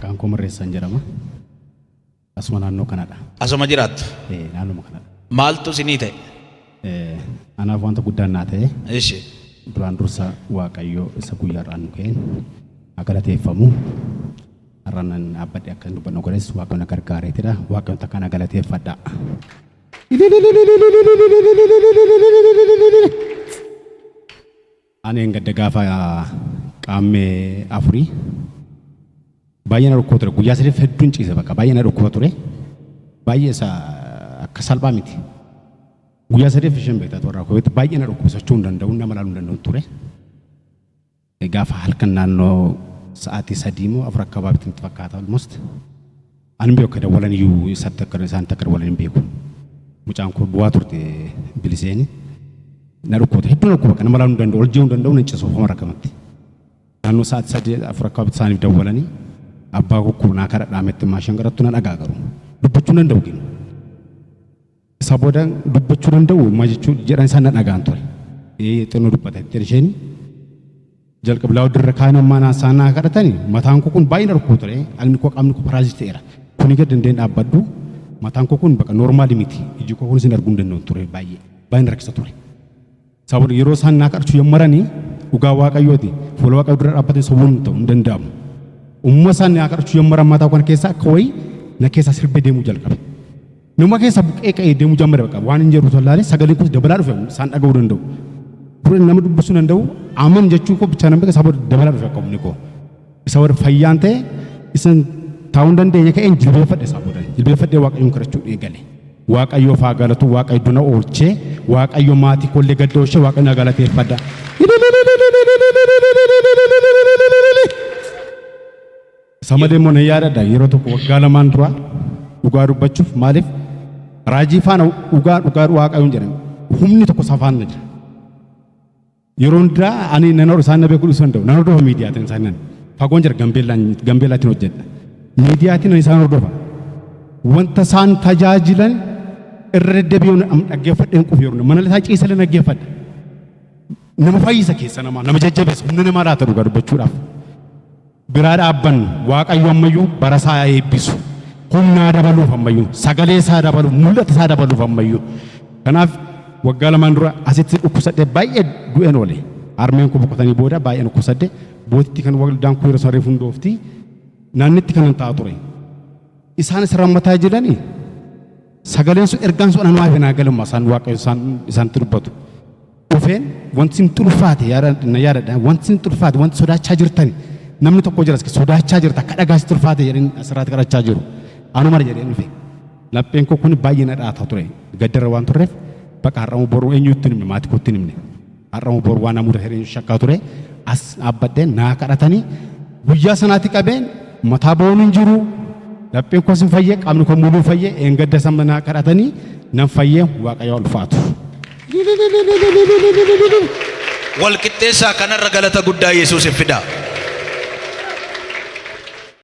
Maqaan koo Mirreessaan jedhama. Asuma naannoo kanadha. Asuma jiraattu. Naannoo kanadha. Maaltu isinii ta'e? Anaaf wanta guddaan naa ta'e. Ishi. Duraan dursa Waaqayyoo isa guyyaadhaan nu ka'een galateeffamu. Har'aan dhaabbadhe akka dubbannu godhes Waaqayyoon na gargaareetidha. Waaqayyoon takka na galateeffadha. Ani gadda gaafa qaammee afurii baay'ee na dhukkoo ture. Guyyaa sadii hedduun ciise bakka baay'ee na dhukkoo ture. Baay'ee isa akka salphaa miti. Guyyaa sadii fishin beektaa ture rakkooti baay'ee na dhukkoo socho'uu hin danda'u nama laaluu hin danda'u ture. Gaafa halkan naannoo sa'aatii sadii moo afur akkabaabitti nutti fakkaata almost. Ani beeku akka dawwalan iyyuu isatti akka isaan takka dawwalan hin beeku. Mucaan kun bu'aa turte biliseeni. Na dhukkoote hedduu na dhukkoo bakka nama laaluu hin danda'u ol jee'uu hin danda'u nan ciisu ofuma rakkamatti. Naannoo sa'aatii sadii afur akkabaabitti isaaniif dawwalanii abbaa kukkuu naa kadha dhaametti maashin garattu na dhagaa garu. Dubbachuu hin danda'u gini. Isa booda dubbachuu danda'u ma jechuun jedhan isaan na dhagaan ture. Xinnoo dubbata jettee isheen jalqablaa dirra kaan ammaa isaan naa kadhatanii mataan koo kun baay'ee na dhukkoo ture. Agni koo qaamni koo paraazit ta'eera. Kuni gad dandeen dhaabbadhu mataan koo kun bakka noormaali miti. Iji koo kun isin arguu hin danda'u ture baay'ee na rakkisa ture. Isa booda yeroo isaan naa kadhachuu yommaranii dhugaa Waaqayyooti fuula Waaqayyoo dura dhaabbatee sobuun hin danda'amu. Umma isaan naa kadhachuu yommaran mataa kana keessaa akka wayii na keessa sirbee deemuu jalqabe. Nama keessa buqqee qa'ee deemuu jalqabe bakka waan hin jedhu tolaalee sagaleen kunis dabalaa dhufe isaan dhaga'uu danda'u. Dura nama dubbisuu danda'u amam jechuu koo bichaa nama isa booda dabalaa dhufe akka humni koo. Isa booda fayyaan ta'e isin taa'uu hin dandeenye ka'een jilbeeffadhe isaa booda jilbeeffadhee Waaqayyoon kadhachuu eegale. Waaqayyoo faa galatu Waaqayyo duna oolchee Waaqayyo maatii kollee gadda oolchee Waaqayyo na galateeffadha. Sama deemoo na yaadadha yeroo tokko waggaa lamaan dura dhugaa dubbachuuf maaliif raajii faana dhugaa Waaqayyoon jedhame humni tokko safaan na jira. Yeroo hundaa ani nan hordofaa isaan na beekuu dhiisuu danda'u nan hordofa miidiyaatiin isaan nan fagoon jira gambeellaatiin hojjedha. Miidiyaatiin isaan hordofa wanta isaan tajaajilan irra deddeebi'uun dhaggeeffadheen quuf yeroo mana isaa ciisalee dhaggeeffadha. Nama fayyisa keessa nama jajjabeessa humna namaa laata dhugaa dubbachuudhaaf. Biraa dhaabban Waaqayyo ammayyuu bara isaa eebbisu humnaa dabaluuf ammayyuu sagalee isaa dabaluuf mul'ata isaa dabaluuf ammayyuu. Kanaaf waggaa lamaan dura asitti dhukkubsadhee baay'ee du'een oole. Armeen koo boqotanii booda baay'ee dhukkubsadhee bootitti kan waldaan kuu yeroo sarree hundoofti naannitti kan taa'aa ture. Isaan isa rammataa jedhanii sagaleen sun ergaan sun anuma hafee naa galma isaan Waaqayyo isaanitti dubbatu. Dhufeen wanti sin xulfaate na yaadadha wanti sin xulfaate wanti sodaachaa jirtani. Namni tokko jiras sodaachaa jirta akka dhagaa si xulfaate jedhanii asirratti kadhachaa jiru. Anuma jedheen dhufe. Lapheen koo kun baay'ee na dhaataa ture. Gaddarra waan turreef bakka har'amu boru eenyutti himne maatii kootti himne. Har'amu boru waan namuudha hireen shakkaa ture. As dhaabbadheen naa kadhatanii guyyaa sanaatti qabeen mataa ba'uun hin jiru. Lapheen koo sin fayyee qaamni koo muluu fayyee eengadda sama naa kadhatanii nan fayyee Waaqayyo ulfaatu. Wal qixxeessaa kanarra galata guddaa Yesuus fida.